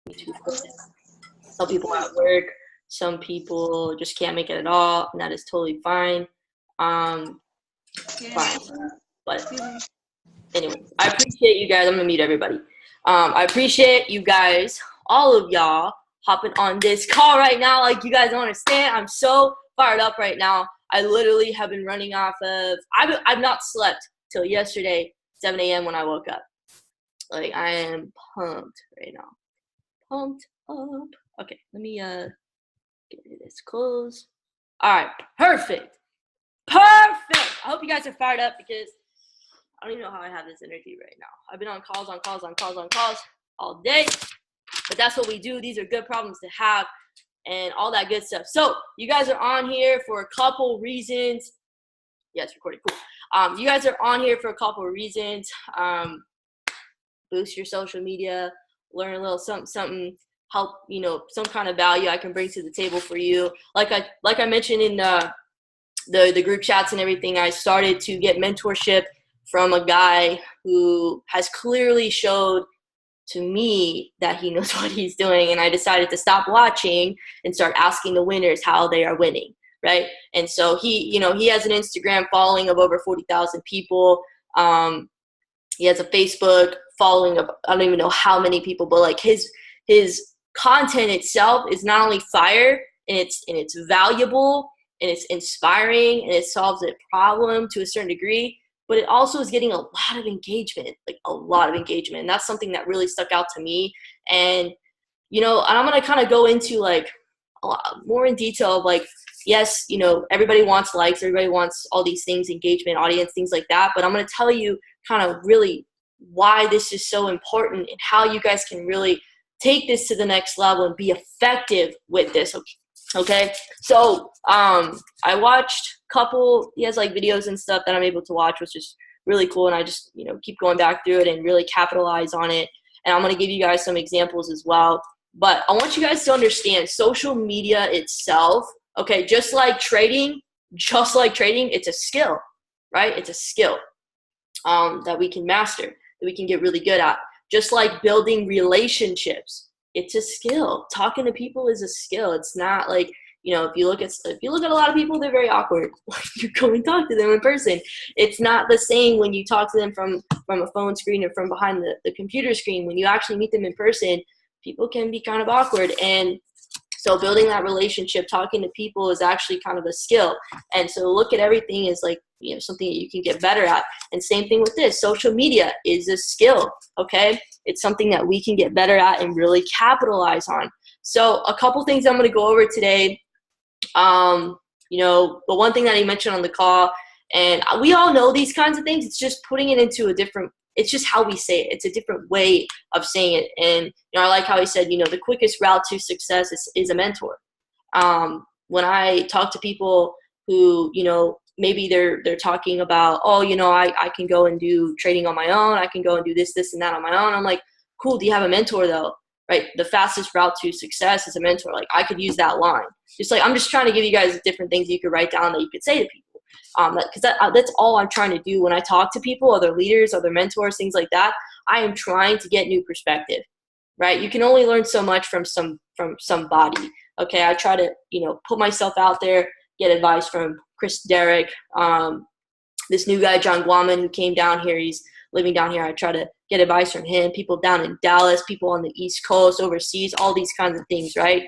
to put in. Some people at work, some people just can't make it at all, and that is totally fine. Fine. But anyway, I appreciate you guys. I'm gonna mute everybody. I appreciate you guys, all of y'all, hopping on this call right now. Like, you guys don't understand. I'm so fired up right now. I literally have been running off of. I've not slept till yesterday, 7 a.m. when I woke up. Like, I am pumped right now. Pumped up. Okay, let me get rid of this. Close. All right, perfect. I hope you guys are fired up because I don't even know how I have this energy right now. I've been on calls all day, but that's what we do. These are good problems to have and all that good stuff. So you guys are on here for a couple reasons. Yes, recording, cool. You guys are on here for a couple of reasons. Boost your social media, learn a little something, help, some kind of value I can bring to the table for you. Like I mentioned in the group chats and everything, I started to get mentorship from a guy who has clearly showed to me that he knows what he's doing, and I decided to stop watching and start asking the winners how they are winning, right? And so he has an Instagram following of over 40,000 people. He has a Facebook following of I don't even know how many people, but like his content itself is not only fire and it's valuable and it's inspiring and it solves a problem to a certain degree, but it also is getting a lot of engagement, And that's something that really stuck out to me. And, and I'm going to kind of go into like a lot more in detail of like, yes, everybody wants likes, everybody wants all these things, engagement, audience, things like that. But I'm going to tell you kind of really why this is so important and how you guys can really take this to the next level and be effective with this. Okay. So, I watched a couple, he has like videos and stuff that I'm able to watch, which is really cool. And I just, keep going back through it and really capitalize on it. And I'm going to give you guys some examples as well. But I want you guys to understand social media itself. Okay. Just like trading, it's a skill, right? It's a skill, that we can master, that we can get really good at. Just like building relationships, it's a skill. Talking to people is a skill. It's not like, if you look at a lot of people, they're very awkward. You go and talk to them in person. It's not the same when you talk to them from a phone screen or from behind the computer screen. When you actually meet them in person, people can be kind of awkward. And so building that relationship, talking to people is actually kind of a skill. And so look at everything as like, something that you can get better at. And same thing with this. Social media is a skill, okay? It's something that we can get better at and really capitalize on. So a couple things I'm going to go over today. The one thing that he mentioned on the call, and we all know these kinds of things. It's just putting it into it's just how we say it. It's a different way of saying it. And, I like how he said, the quickest route to success is a mentor. When I talk to people who, maybe they're talking about, I can go and do trading on my own. I can go and do this and that on my own. I'm like, cool. Do you have a mentor though? Right? The fastest route to success is a mentor. Like, I could use that line. Just like, I'm just trying to give you guys different things you could write down that you could say to people. Because that's all I'm trying to do when I talk to people, other leaders, other mentors, things like that. I am trying to get new perspective, right? You can only learn so much from somebody. Okay. I try to, put myself out there, get advice from Chris Derrick, this new guy, John Guaman, who came down here. He's living down here. I try to get advice from him, people down in Dallas, people on the East Coast, overseas, all these kinds of things, right?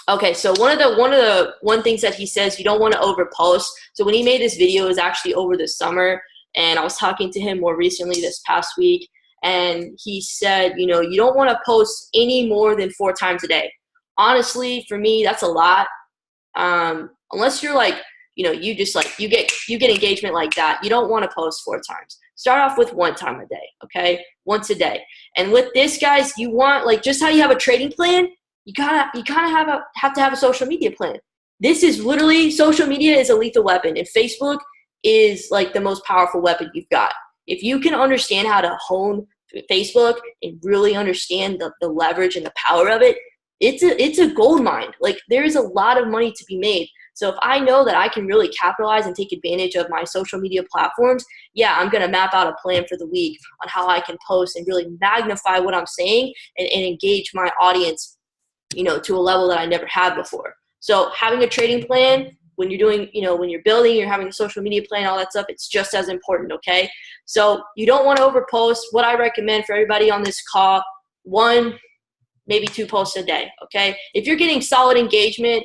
Okay, so one things that he says, you don't want to overpost. So when he made this video, it was actually over the summer, and I was talking to him more recently this past week, and he said, you don't want to post any more than 4 times a day. Honestly, for me, that's a lot. Unless you're like, you just like, you get engagement like that. You don't want to post 4 times. Start off with 1 time a day. Okay. Once a day. And with this, guys, you want, like, just how you have a trading plan, you kind of have to have a social media plan. This is literally, social media is a lethal weapon, and Facebook is like the most powerful weapon you've got. If you can understand how to hone Facebook and really understand the leverage and the power of it, it's a gold mine. Like, there is a lot of money to be made. So if I know that I can really capitalize and take advantage of my social media platforms, yeah, I'm going to map out a plan for the week on how I can post and really magnify what I'm saying and engage my audience, to a level that I never had before. So having a trading plan, when you're doing, when you're building, you're having a social media plan, all that stuff, it's just as important, okay? So you don't want to overpost. What I recommend for everybody on this call, 1, maybe 2 posts a day, okay? If you're getting solid engagement,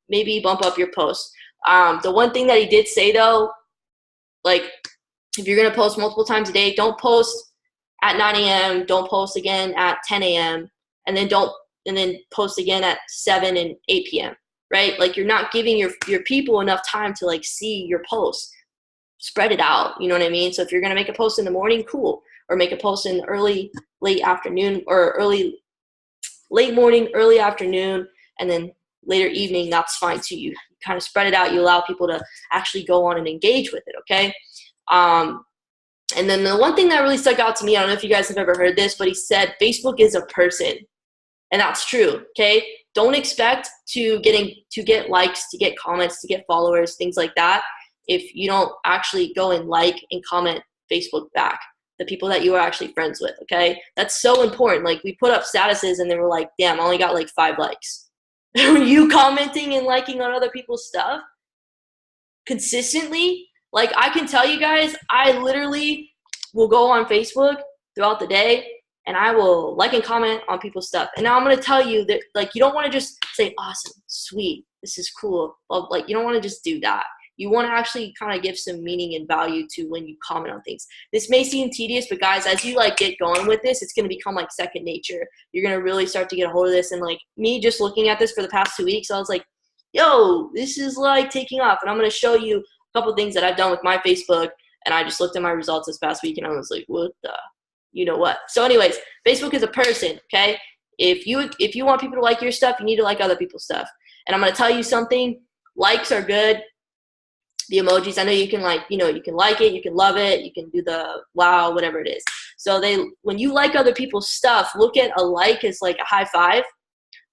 maybe bump up your posts. The one thing that he did say though, like if you're gonna post multiple times a day, don't post at 9 a.m., don't post again at 10 a.m., and then post again at 7 and 8 p.m., right? Like you're not giving your people enough time to like see your posts. Spread it out, you know what I mean? So if you're gonna make a post in the morning, cool. Or make a post in late afternoon, or late morning, early afternoon, and then later evening, that's fine too. You kind of spread it out. You allow people to actually go on and engage with it, okay? And then the one thing that really stuck out to me, I don't know if you guys have ever heard this, but he said Facebook is a person. And that's true, okay? Don't expect to get likes, to get comments, to get followers, things like that, if you don't actually go and like and comment Facebook back, the people that you are actually friends with, okay? That's so important. Like we put up statuses and then we're like, damn, I only got like 5 likes. You commenting and liking on other people's stuff consistently, like I can tell you guys, I literally will go on Facebook throughout the day and I will like and comment on people's stuff. And now I'm going to tell you that, like, you don't want to just say, awesome, sweet, this is cool. Well, like, you don't want to just do that. You want to actually kind of give some meaning and value to when you comment on things. This may seem tedious, but guys, as you like get going with this, it's going to become like second nature. You're going to really start to get a hold of this. And like me just looking at this for the past 2 weeks, I was like, yo, this is like taking off. And I'm going to show you a couple things that I've done with my Facebook. And I just looked at my results this past week and I was like, what the, you know what? So anyways, Facebook is a person, okay? If you want people to like your stuff, you need to like other people's stuff. And I'm going to tell you something, likes are good. The emojis, I know you can like, you can like it, you can love it, you can do the wow, whatever it is. So when you like other people's stuff, look at a like as like a high five.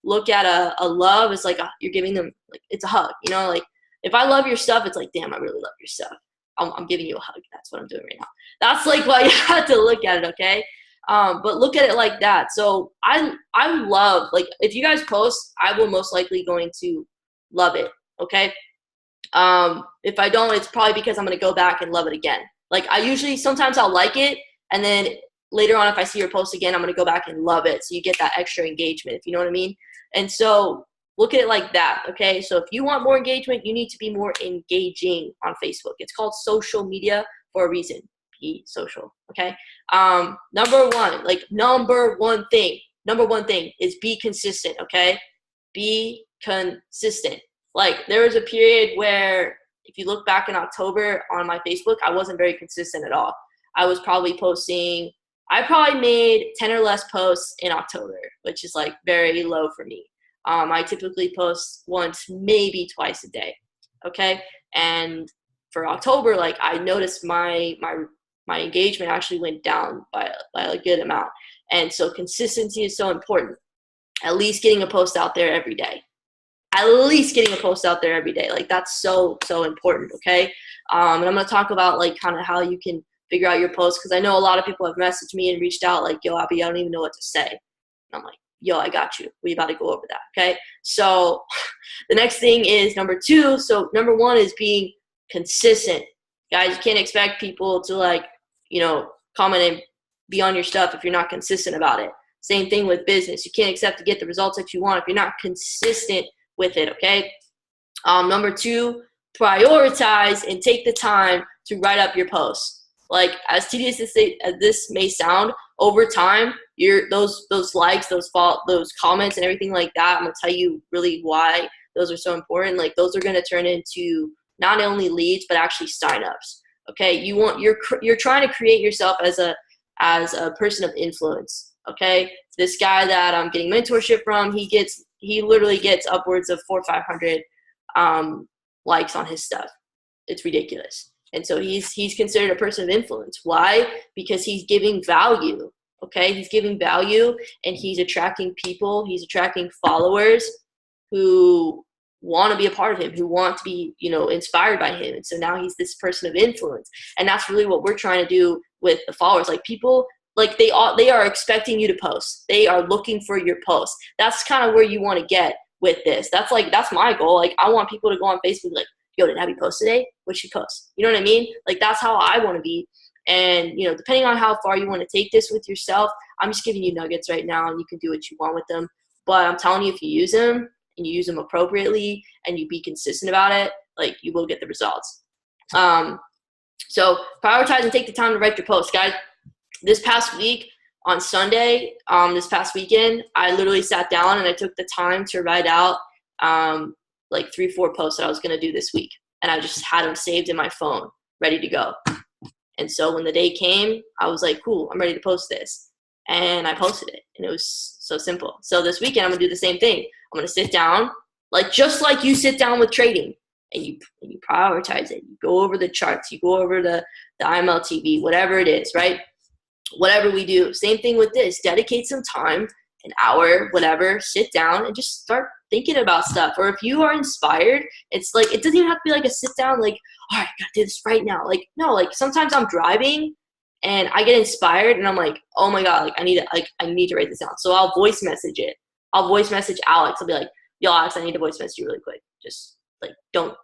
Look at a love as like you're giving them, like it's a hug, like if I love your stuff, it's like, damn, I really love your stuff. I'm giving you a hug. That's what I'm doing right now. That's like why you have to look at it, okay? But look at it like that. So I love, like, if you guys post, I will most likely going to love it, okay? If I don't, it's probably because I'm going to go back and love it again. Like sometimes I'll like it, and then later on, if I see your post again, I'm going to go back and love it. So you get that extra engagement, if you know what I mean? And so look at it like that, okay? So if you want more engagement, you need to be more engaging on Facebook. It's called social media for a reason. Be social, okay? Number one thing is be consistent, okay? Be consistent. Like there was a period where if you look back in October on my Facebook, I wasn't very consistent at all. I was probably I probably made 10 or less posts in October, which is like very low for me. I typically post once, maybe twice a day. Okay. And for October, like I noticed my engagement actually went down by a good amount. And so consistency is so important. At least getting a post out there every day. Like that's so important, okay? And I'm going to talk about like kind of how you can figure out your posts, because I know a lot of people have messaged me and reached out like, yo, Abby, I don't even know what to say. And I'm like, yo, I got you. We about to go over that, okay? So the next thing is number 2. So number 1 is being consistent. Guys, you can't expect people to like, comment and be on your stuff if you're not consistent about it. Same thing with business. You can't expect to get the results that you want if you're not consistent with it, okay? Number 2, prioritize and take the time to write up your posts. Like as tedious as this may sound, over time, those likes, those comments and everything like that, I'm gonna tell you really why those are so important. Like those are gonna turn into not only leads but actually signups. Okay, you're trying to create yourself as a person of influence. Okay, this guy that I'm getting mentorship from, he literally gets upwards of 400 or 500 likes on his stuff. It's ridiculous. And so he's considered a person of influence. Why? Because he's giving value. Okay, he's giving value and he's attracting people. He's attracting followers who want to be a part of him, who want to be, inspired by him. And so now he's this person of influence. And that's really what we're trying to do with the followers. Like, people, like, they are expecting you to post. They are looking for your post. That's kind of where you want to get with this. That's my goal. Like, I want people to go on Facebook like, yo, did Abby post today? What'd she post? You know what I mean? Like, that's how I want to be. And, depending on how far you want to take this with yourself, I'm just giving you nuggets right now, and you can do what you want with them. But I'm telling you, if you use them and you use them appropriately and you be consistent about it, like, you will get the results. So prioritize and take the time to write your posts, guys. This past week on Sunday, this past weekend, I literally sat down and I took the time to write out like 3-4 posts that I was going to do this week. And I just had them saved in my phone, ready to go. And so when the day came, I was like, cool, I'm ready to post this. And I posted it. And it was so simple. So this weekend, I'm going to do the same thing. I'm going to sit down, just like you sit down with trading, and you prioritize it. You go over the charts. You go over the IMLTV, whatever it is, right? Whatever we do. Same thing with this. Dedicate some time, an hour, whatever, sit down and just start thinking about stuff. Or if you are inspired, it's like, it doesn't even have to be like a sit down, like, all right, I gotta do this right now. Like, no, like, sometimes I'm driving and I get inspired and I'm like, oh my God, like, I need to write this down. So I'll voice message it. I'll voice message Alex. I'll be like, yo, Alex, I need to voice message you really quick. Just like, don't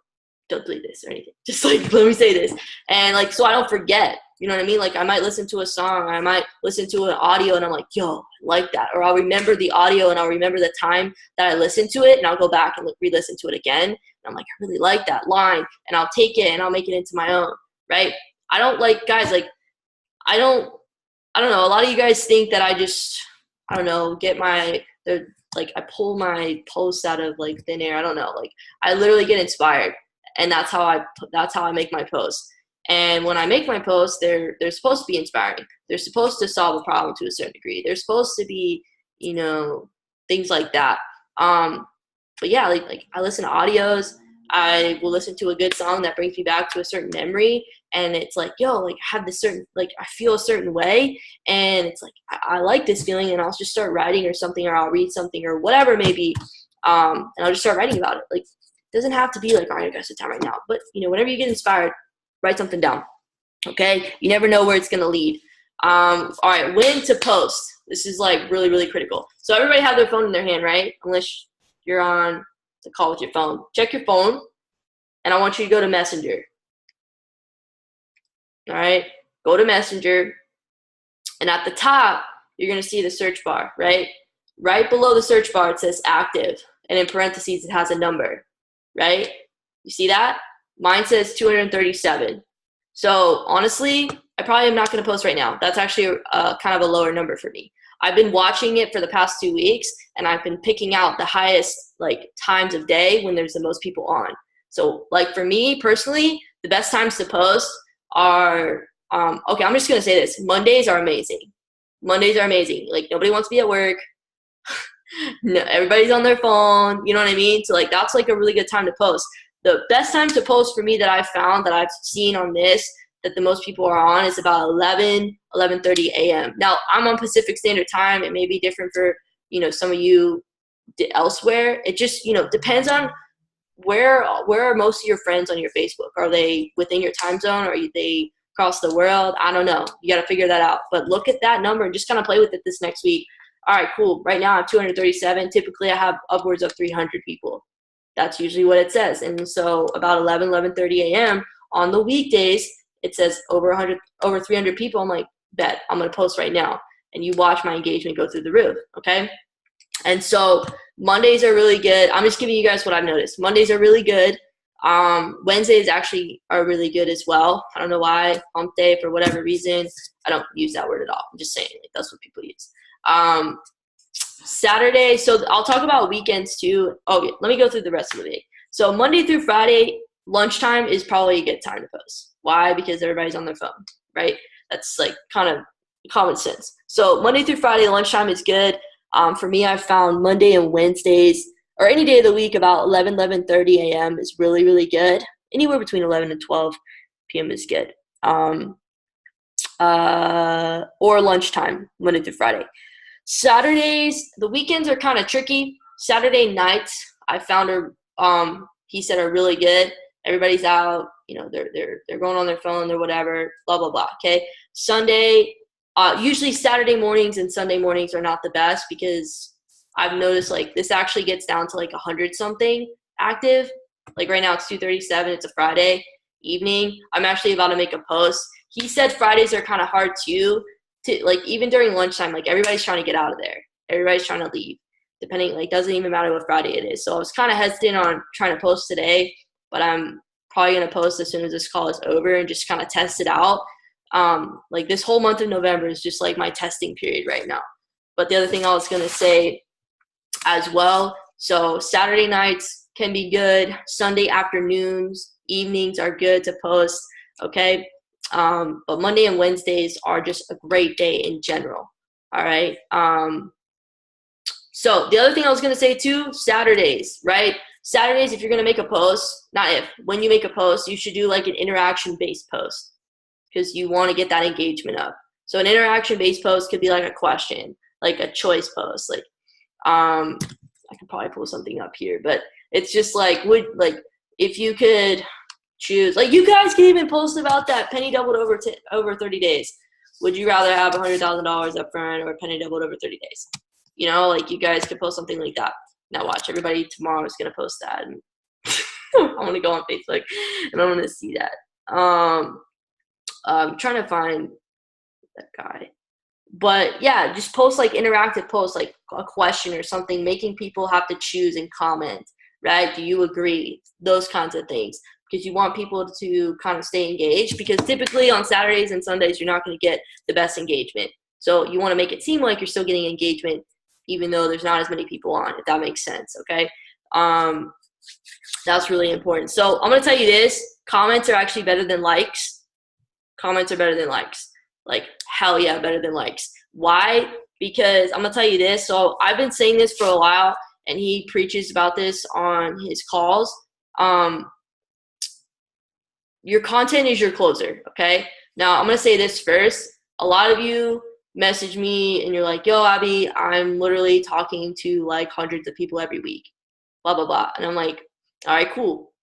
delete this or anything. Just like, let me say this. And like, so I don't forget. You know what I mean? Like, I might listen to a song, I might listen to an audio and I'm like, yo, I like that. Or I'll remember the audio and I'll remember the time that I listened to it, and I'll go back and re-listen to it again. And I'm like, I really like that line, and I'll take it and I'll make it into my own, right? I don't like, guys, like, I don't know. A lot of you guys think that I just, I don't know, I pull my posts out of like thin air. I don't know. Like, I literally get inspired, and that's how I make my posts. And when I make my posts, they're supposed to be inspiring. They're supposed to solve a problem to a certain degree. They're supposed to be, things like that. But yeah, like I listen to audios. I will listen to a good song that brings me back to a certain memory, and it's like, yo, like, I have this certain, like, I feel a certain way, and it's like, I like this feeling, and I'll just start writing or something, or I'll read something or whatever it may be, and I'll just start writing about it. Like, it doesn't have to be like, all right, I gotta sit down right now, but whenever you get inspired, write something down. Okay, you never know where it's gonna lead. All right, when to post. This is like really, really critical. So everybody have their phone in their hand, right? Unless you're on the call with your phone. Check your phone, and I want you to go to Messenger. All right, go to Messenger, and at the top, you're gonna see the search bar, right? Right below the search bar, it says active, and in parentheses, it has a number, right? You see that? Mine says 237. So honestly, I probably am not going to post right now. That's actually kind of a lower number for me. I've been watching it for the past 2 weeks, and I've been picking out the highest like times of day when there's the most people on. So like for me personally, the best times to post are okay, I'm just going to say this. Mondays are amazing. Mondays are amazing. Like, nobody wants to be at work. No, everybody's on their phone. You know what I mean? So like, that's like a really good time to post. The best time to post for me that I've found, that I've seen on this, that the most people are on, is about 11:30 a.m. Now, I'm on Pacific Standard Time. It may be different for, some of you elsewhere. It just, depends on where are most of your friends on your Facebook. Are they within your time zone? Or are they across the world? I don't know. You got to figure that out. But look at that number and just kind of play with it this next week. All right, cool. Right now I have 237. Typically I have upwards of 300 people. That's usually what it says. And so about 11:30 a.m. on the weekdays, it says over 300 people. I'm like, bet, I'm going to post right now. And you watch my engagement go through the roof, okay? And so Mondays are really good. I'm just giving you guys what I've noticed. Mondays are really good. Wednesdays actually are really good as well. I don't know why. Hump day, for whatever reason. I don't use that word at all. I'm just saying, like, that's what people use. Saturday, so I'll talk about weekends too. Okay, let me go through the rest of the week. So Monday through Friday, lunchtime is probably a good time to post. Why? Because everybody's on their phone, right? That's like kind of common sense. So Monday through Friday, lunchtime is good. For me, I've found Monday and Wednesdays, or any day of the week, about 11:30 a.m. is really, really good. Anywhere between 11 and 12 p.m. is good. Or lunchtime, Monday through Friday. Saturdays, the weekends are kind of tricky. Saturday nights, I found, are he said are really good. Everybody's out, you know, they're going on their phone or whatever, blah, blah, blah. Okay. Sunday, usually Saturday mornings and Sunday mornings are not the best because I've noticed like this actually gets down to like 100 something active. Like right now it's 2:37. It's a Friday evening. I'm actually about to make a post. He said Fridays are kind of hard too, to like even during lunchtime, like everybody's trying to get out of there. Everybody's trying to leave, depending, like doesn't even matter what Friday it is. So I was kind of hesitant on trying to post today, but I'm probably going to post as soon as this call is over and just kind of test it out. Like this whole month of November is just like my testing period right now. But the other thing I was going to say as well, so Saturday nights can be good. Sunday afternoons, evenings are good to post. Okay. But Monday and Wednesdays are just a great day in general. All right. So the other thing I was going to say too, Saturdays, right? Saturdays, if you're going to make a post, when you make a post, you should do like an interaction-based post because you want to get that engagement up. So an interaction-based post could be like a question, like a choice post. Like, I could probably pull something up here, but it's just like, if you could choose, like you guys can even post about that penny doubled over 30 days. Would you rather have $100,000 up front or penny doubled over 30 days? You know, like you guys could post something like that. Now watch, everybody tomorrow is going to post that. And I want to go on Facebook and I want to see that. I'm trying to find that guy. But yeah, just post like interactive posts, like a question or something, making people have to choose and comment, right? Do you agree? Those kinds of things. Because you want people to kind of stay engaged, because typically on Saturdays and Sundays, you're not going to get the best engagement. So you want to make it seem like you're still getting engagement, even though there's not as many people on, if that makes sense, okay? That's really important. So I'm going to tell you this. Comments are actually better than likes. Comments are better than likes. Like, hell yeah, better than likes. Why? Because I'm going to tell you this. So I've been saying this for a while, and he preaches about this on his calls. Your content is your closer, okay? Now, I'm going to say this first. A lot of you message me and you're like, yo, Abby, I'm literally talking to like hundreds of people every week, blah, blah, blah. And I'm like, all right, cool.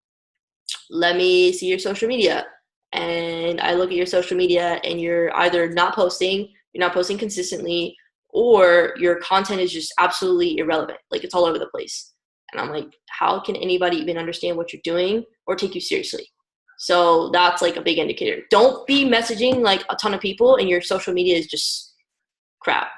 Let me see your social media. And I look at your social media and you're either not posting consistently, or your content is just absolutely irrelevant. Like it's all over the place. And I'm like, how can anybody even understand what you're doing or take you seriously? So that's like a big indicator. Don't be messaging like a ton of people and your social media is just crap.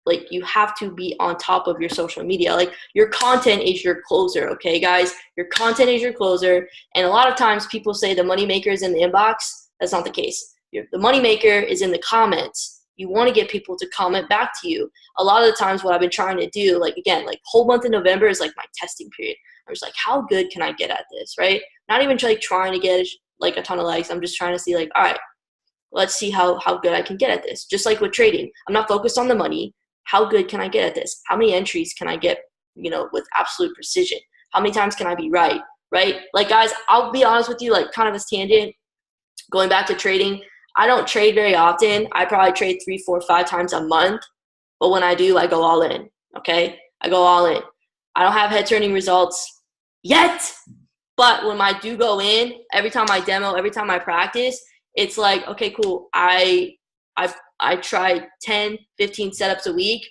Like you have to be on top of your social media. Like your content is your closer, okay, guys? Your content is your closer. And a lot of times people say the moneymaker is in the inbox. That's not the case. The moneymaker is in the comments. You want to get people to comment back to you. A lot of the times what I've been trying to do, like again, like whole month of November is like my testing period. I'm just like, how good can I get at this, right? Not even like trying to get like a ton of likes. I'm just trying to see like, all right, let's see how good I can get at this. Just like with trading, I'm not focused on the money. How good can I get at this? How many entries can I get, you know, with absolute precision? How many times can I be right? Like, guys, I'll be honest with you, like kind of this tangent, going back to trading, I don't trade very often. I probably trade 3, 4, 5 times a month. But when I do, I go all in, okay? I go all in. I don't have head-turning results yet. But when I do go in, every time I demo, every time I practice, it's like, okay, cool. I try 10, 15 setups a week,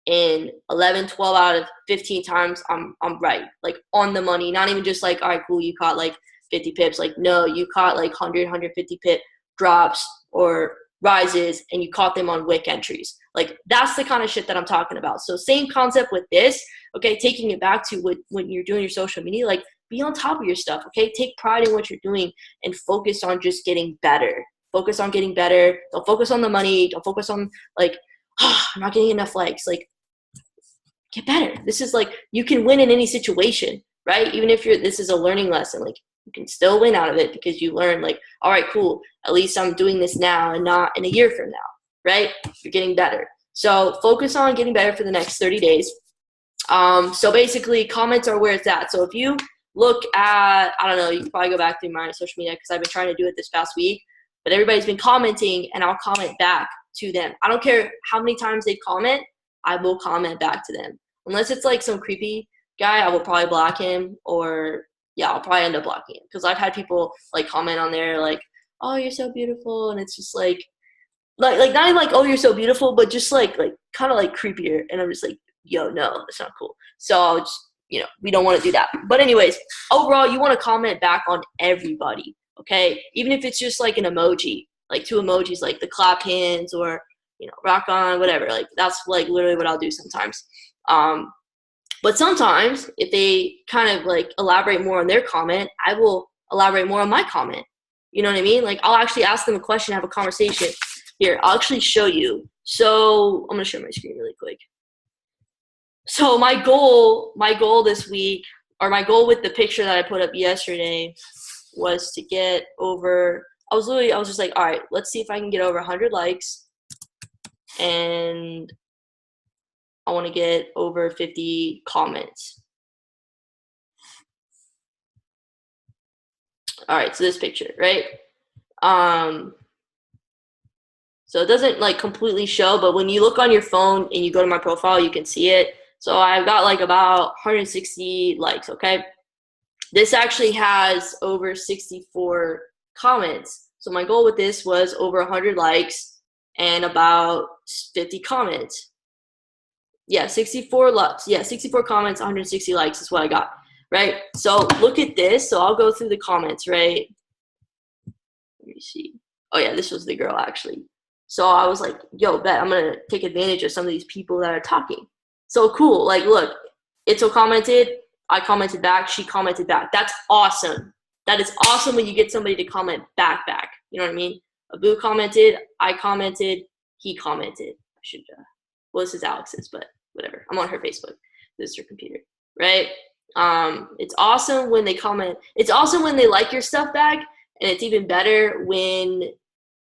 and 11, 12 out of 15 times I'm right, like on the money. Not even just like, all right, cool, you caught like 50 pips. Like, no, you caught like 100, 150 pip drops or rises, and you caught them on wick entries. Like, that's the kind of shit that I'm talking about. So same concept with this, okay, taking it back to when you're doing your social media, like, be on top of your stuff, okay? Take pride in what you're doing and focus on just getting better. Focus on getting better. Don't focus on the money. Don't focus on, like, I'm not getting enough likes. Like, get better. This is like, you can win in any situation, right? Even if this is a learning lesson, like, you can still win out of it because you learn, like, all right, cool. At least I'm doing this now and not in a year from now, right? You're getting better. So focus on getting better for the next 30 days. So basically, comments are where it's at. So if you look at, I don't know, you can probably go back through my social media because I've been trying to do it this past week, but everybody's been commenting and I'll comment back to them. I don't care how many times they comment, I will comment back to them. Unless it's like some creepy guy, I will probably block him, or yeah, I'll probably end up blocking him, because I've had people like comment on there like, oh, you're so beautiful, and it's just like not even like, oh, you're so beautiful, but just like kind of like creepier, and I'm just like, yo, no, that's not cool. So I'll just, we don't want to do that. But anyways, overall, you want to comment back on everybody, okay? Even if it's just like an emoji, like 2 emojis, like the clap hands or rock on, whatever. Like that's like literally what I'll do sometimes. But sometimes if they kind of like elaborate more on their comment, I will elaborate more on my comment. You know what I mean? Like I'll actually ask them a question, have a conversation. Here, I'll actually show you. So I'm gonna share my screen really quick. So my goal this week, or my goal with the picture that I put up yesterday, was to get over. I was just like, all right, let's see if I can get over 100 likes, and I want to get over 50 comments. All right, so this picture, right? So it doesn't like completely show, but when you look on your phone and you go to my profile, you can see it. So I've got like about 160 likes, okay? This actually has over 64 comments. So my goal with this was over 100 likes and about 50 comments. Yeah, 64 likes. Yeah, 64 comments, 160 likes is what I got, right? So look at this. So I'll go through the comments, right? Let me see. Oh yeah, this was the girl actually. So I was like, yo, bet I'm gonna take advantage of some of these people that are talking. So cool. Like, look, Itzo commented, I commented back, she commented back. That's awesome. That is awesome when you get somebody to comment back. You know what I mean? Abu commented, I commented, he commented. I should, well, this is Alex's, but whatever. I'm on her Facebook. This is her computer, right? It's awesome when they comment. It's awesome when they like your stuff back, and it's even better when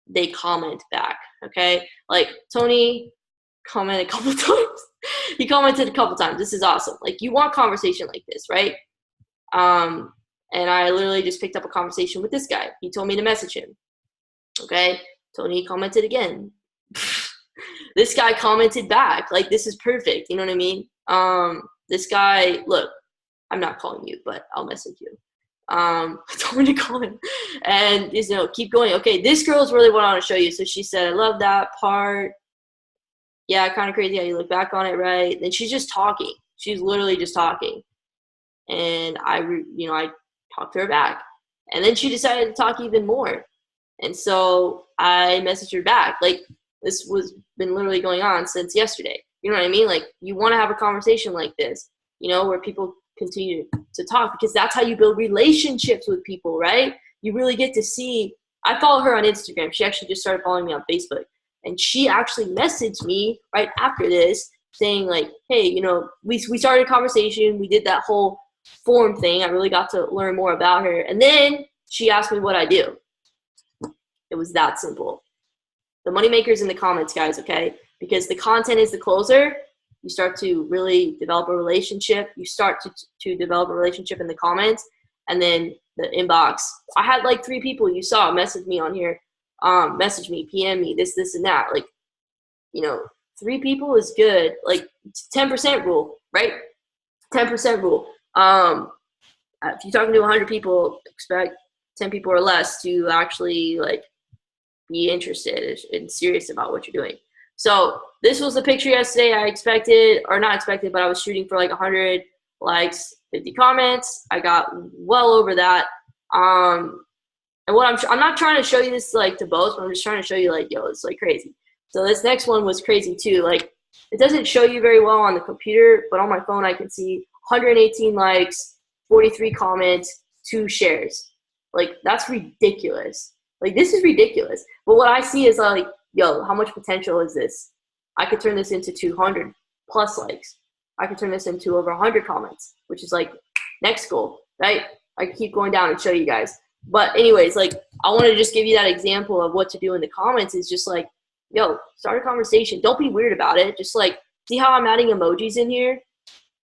they comment back, okay? Like, Tony commented a couple times. He commented a couple times. This is awesome. Like, you want conversation like this, right? And I literally just picked up a conversation with this guy. He told me to message him, okay? Tony commented again. This guy commented back. Like, this is perfect. You know what I mean? This guy, look, I'm not calling you, but I'll message you. I told me to call him, and keep going. Okay, this girl's really what I want to show you. So she said, I love that part. Yeah, kind of crazy how you look back on it, right? And she's just talking. She's literally just talking. And I talked to her back. And then she decided to talk even more. And so I messaged her back. Like, this was been literally going on since yesterday. You know what I mean? Like, you want to have a conversation like this, where people continue to talk, because that's how you build relationships with people, right? You really get to see. I follow her on Instagram. She actually just started following me on Facebook, and she actually messaged me right after this saying like, hey, we started a conversation. We did that whole form thing. I really got to learn more about her, and then she asked me what I do. It was that simple. The moneymaker's in the comments, guys, okay? Because the content is the closer. You start to really develop a relationship. You start to develop a relationship in the comments, and then the inbox. I had like 3 people you saw message me on here, message me, PM me, this, and that. Like, 3 people is good. Like 10% rule, right? 10% rule. If you're talking to 100 people, expect 10 people or less to actually like be interested and serious about what you're doing. So this was the picture yesterday. I expected, or not expected, but I was shooting for like 100 likes, 50 comments. I got well over that. And what I'm not trying to show you this like to boast, but I'm just trying to show you like, yo, it's like crazy. So this next one was crazy too. Like, it doesn't show you very well on the computer, but on my phone I can see 118 likes, 43 comments, 2 shares. Like, that's ridiculous. Like, this is ridiculous. But what I see is like, yo, how much potential is this? I could turn this into 200 plus likes. I could turn this into over 100 comments, which is like next goal, right? I can keep going down and show you guys. But anyways, like, I want to just give you that example of what to do in the comments. Is just like, yo, start a conversation. Don't be weird about it. Just like, see how I'm adding emojis in here?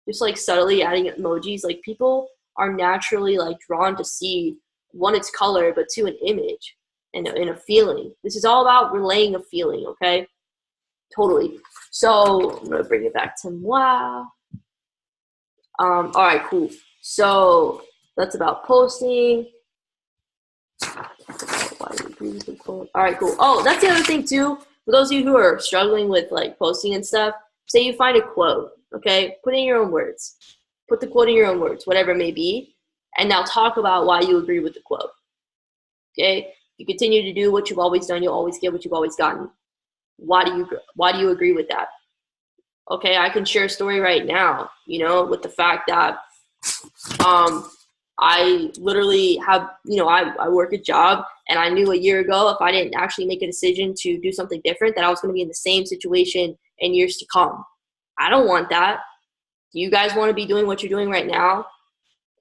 Just like subtly adding emojis. Like, people are naturally like drawn to see, 1, it's color, but 2, an image and a feeling. This is all about relaying a feeling, okay? Totally. So I'm gonna bring it back to moi. All right, cool. So that's about posting. All right, cool. Oh, that's the other thing too. For those of you who are struggling with like posting and stuff, say you find a quote, okay? Put it in your own words. Put the quote in your own words, whatever it may be, and now talk about why you agree with the quote. Okay? If you continue to do what you've always done, you'll always get what you've always gotten. Why do you agree with that? Okay, I can share a story right now, you know, with the fact that I literally have, you know, I work a job, and I knew a year ago if I didn't actually make a decision to do something different, that I was going to be in the same situation in years to come. I don't want that. Do you guys want to be doing what you're doing right now?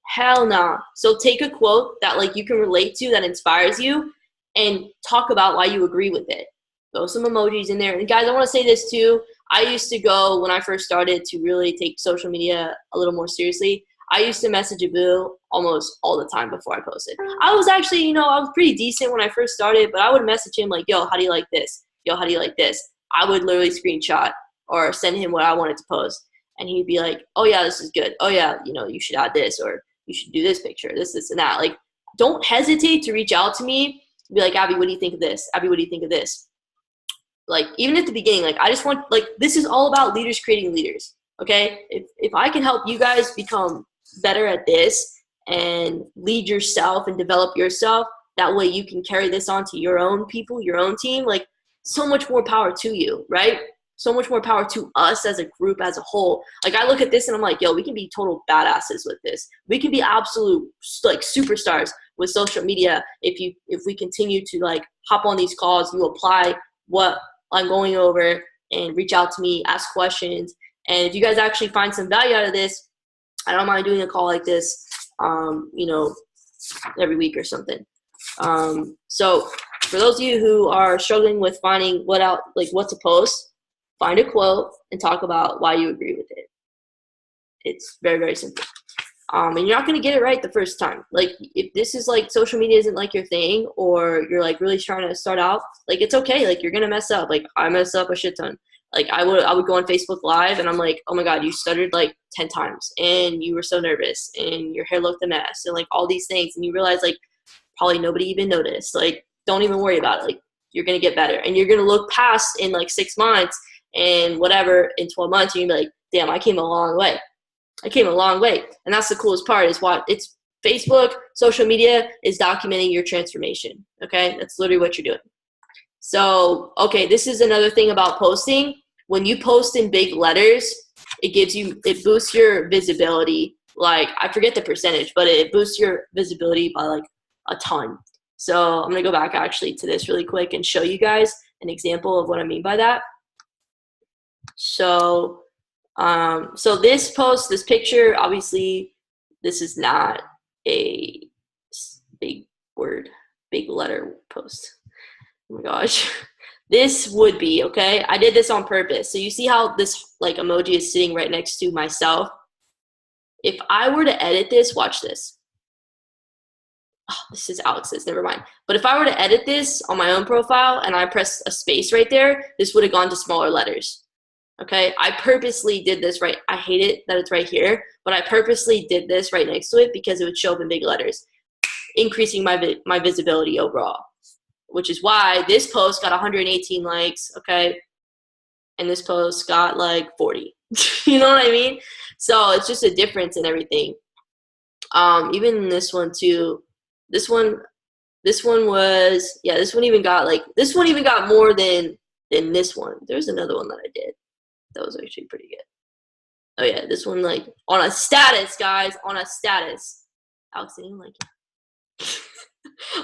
Hell nah. So take a quote that like you can relate to, that inspires you, and talk about why you agree with it. Throw some emojis in there. And guys, I want to say this too. I used to go, when I first started to really take social media a little more seriously, I used to message Abu almost all the time before I posted. I was actually, you know, I was pretty decent when I first started, but I would message him like, yo, how do you like this? Yo, how do you like this? I would literally screenshot or send him what I wanted to post. And he'd be like, oh yeah, this is good. Oh yeah, you know, you should add this, or you should do this picture, this, and that. Like, don't hesitate to reach out to me. Be like, Abby, what do you think of this? Abby, what do you think of this? Like, even at the beginning, like, I just want, like, this is all about leaders creating leaders, okay? If I can help you guys become better at this and lead yourself and develop yourself, that way you can carry this on to your own people, your own team, like, so much more power to you, right? So much more power to us as a group, as a whole. Like, I look at this and I'm like, yo, we can be total badasses with this. We can be absolute, like, superstars with social media if we continue to, like, hop on these calls, you apply what I'm going over, and reach out to me, ask questions. And if you guys actually find some value out of this, I don't mind doing a call like this, you know, every week or something. So for those of you who are struggling with finding what to post, find a quote and talk about why you agree with it. It's very, very simple. And you're not going to get it right the first time. Like, if this is like social media isn't like your thing, or you're like really trying to start out, like, it's okay. Like, you're going to mess up. Like, I mess up a shit ton. Like, I would go on Facebook Live and I'm like, oh my God, you stuttered like 10 times and you were so nervous and your hair looked a mess and like all these things. And you realize like probably nobody even noticed. Like, don't even worry about it. Like, you're going to get better, and you're going to look past in like 6 months and whatever in 12 months, and you're like, damn, I came a long way. I came a long way. And that's the coolest part, is what it's Facebook, social media is documenting your transformation. Okay. That's literally what you're doing. So, okay, this is another thing about posting. When you post in big letters, it boosts your visibility. Like, I forget the percentage, but it boosts your visibility by like a ton. So I'm going to go back actually to this really quick and show you guys an example of what I mean by that. So this post, this picture, obviously this is not a big letter post. Oh my gosh. This would be, okay? I did this on purpose. So you see how this like emoji is sitting right next to myself? If I were to edit this, watch this. Oh, this is Alex's, never mind. But if I were to edit this on my own profile and I press a space right there, this would have gone to smaller letters. Okay, I purposely did this right. I hate it that it's right here, but I purposely did this right next to it because it would show up in big letters, increasing my visibility overall, which is why this post got 118 likes, okay, and this post got like 40. You know what I mean? So it's just a difference in everything. Even this one too. This one was, yeah, this one even got more than this one. There's another one that I did that was actually pretty good. Oh yeah, this one, like, on a status, guys, on a status. Alex didn't like it.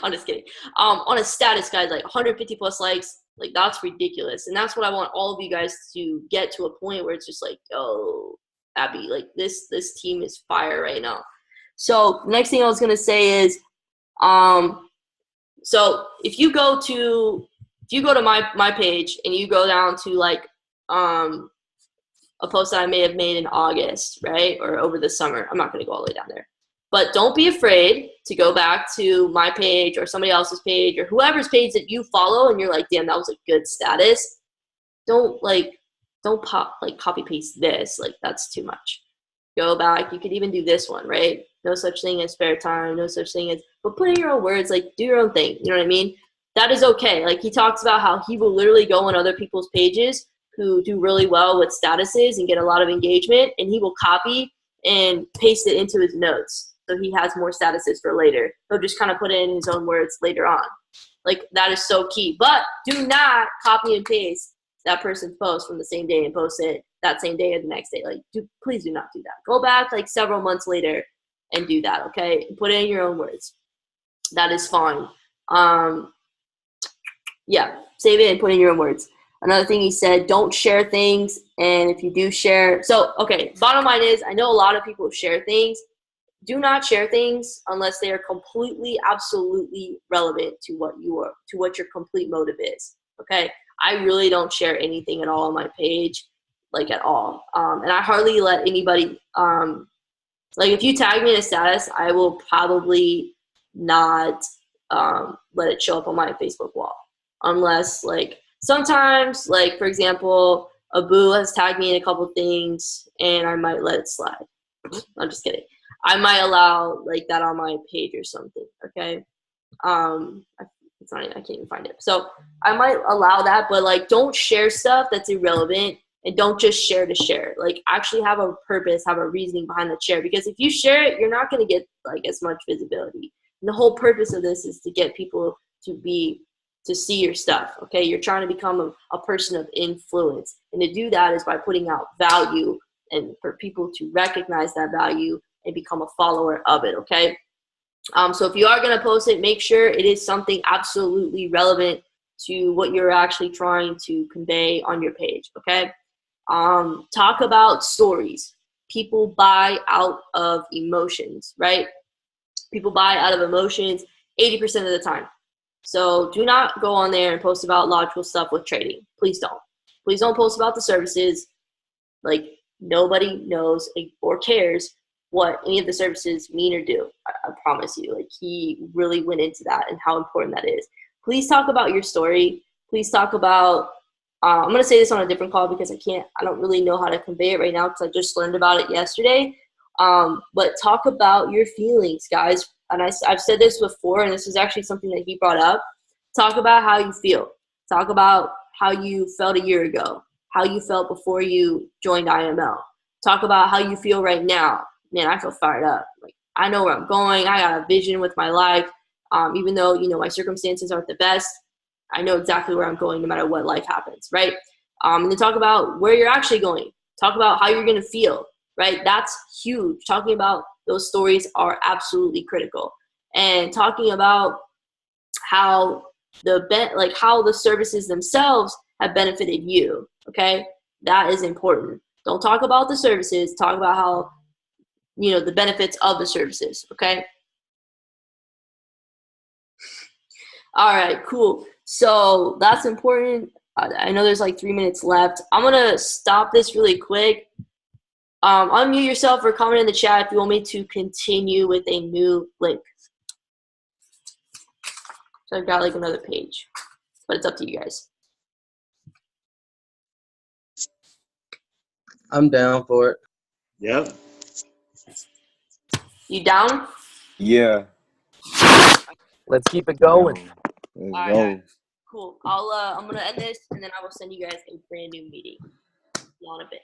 I'm just kidding. On a status, guys, like 150 plus likes, like, that's ridiculous. And that's what I want all of you guys to get to, a point where it's just like, yo, Abby, like, this team is fire right now. So next thing I was gonna say is, so if you go to my page and you go down to like a post that I may have made in August, right, or over the summer, I'm not going to go all the way down there, but don't be afraid to go back to my page or somebody else's page or whoever's page that you follow and you're like, damn, that was a good status. Don't copy paste this, like, that's too much. Go back. You could even do this one, right? No such thing as spare time, no such thing as, but put in your own words, like do your own thing. You know what I mean? That is okay. Like he talks about how he will literally go on other people's pages who do really well with statuses and get a lot of engagement, and he will copy and paste it into his notes. So he has more statuses for later. He'll just kind of put it in his own words later on. Like that is so key. But do not copy and paste that person's post from the same day and post it that same day or the next day. Like, please do not do that. Go back like several months later and do that, okay? Put it in your own words. That is fine. Yeah, save it and put in your own words. Another thing he said, don't share things. And if you do share, so, okay, bottom line is, I know a lot of people share things. Do not share things unless they are completely, absolutely relevant to what your complete motive is, okay? I really don't share anything at all on my page, like at all. And I hardly let anybody, like if you tag me in a status, I will probably not let it show up on my Facebook wall. Unless like sometimes, like for example, Abu has tagged me in a couple things and I might let it slide. I'm just kidding. I might allow like that on my page or something, okay? It's not even, I can't even find it. So I might allow that, but like don't share stuff that's irrelevant, and don't just share to share. Like actually have a purpose, have a reasoning behind the share, because if you share it, you're not going to get like as much visibility. And the whole purpose of this is to get people to see your stuff, okay? You're trying to become a person of influence. And to do that is by putting out value and for people to recognize that value and become a follower of it, okay? So if you are going to post it, make sure it is something absolutely relevant to what you're actually trying to convey on your page, okay? Talk about stories. People buy out of emotions, right? People buy out of emotions 80% of the time. So do not go on there and post about logical stuff with trading. Please don't. Please don't post about the services. Like nobody knows or cares what any of the services mean or do. I promise you. Like he really went into that and how important that is. Please talk about your story. Please talk about, I'm going to say this on a different call because I don't really know how to convey it right now because I just learned about it yesterday. But talk about your feelings, guys. And I've said this before, and this is actually something that he brought up. Talk about how you feel. Talk about how you felt a year ago, how you felt before you joined IML. Talk about how you feel right now. Man, I feel fired up. Like I know where I'm going. I got a vision with my life. Even though, my circumstances aren't the best, I know exactly where I'm going no matter what life happens, right? And then talk about where you're actually going. Talk about how you're going to feel, right? That's huge. Talking about those stories are absolutely critical. And talking about how how the services themselves have benefited you, okay? That is important. Don't talk about the services. Talk about how, the benefits of the services, okay? All right, cool. So that's important. I know there's like 3 minutes left. I'm going to stop this really quick. Unmute yourself or comment in the chat if you want me to continue with a new link. So I've got like another page, but it's up to you guys. I'm down for it. Yep. You down? Yeah. Let's keep it going. Let's All go. right. Cool. I'm gonna end this and then I will send you guys a brand new meeting. See you in a bit.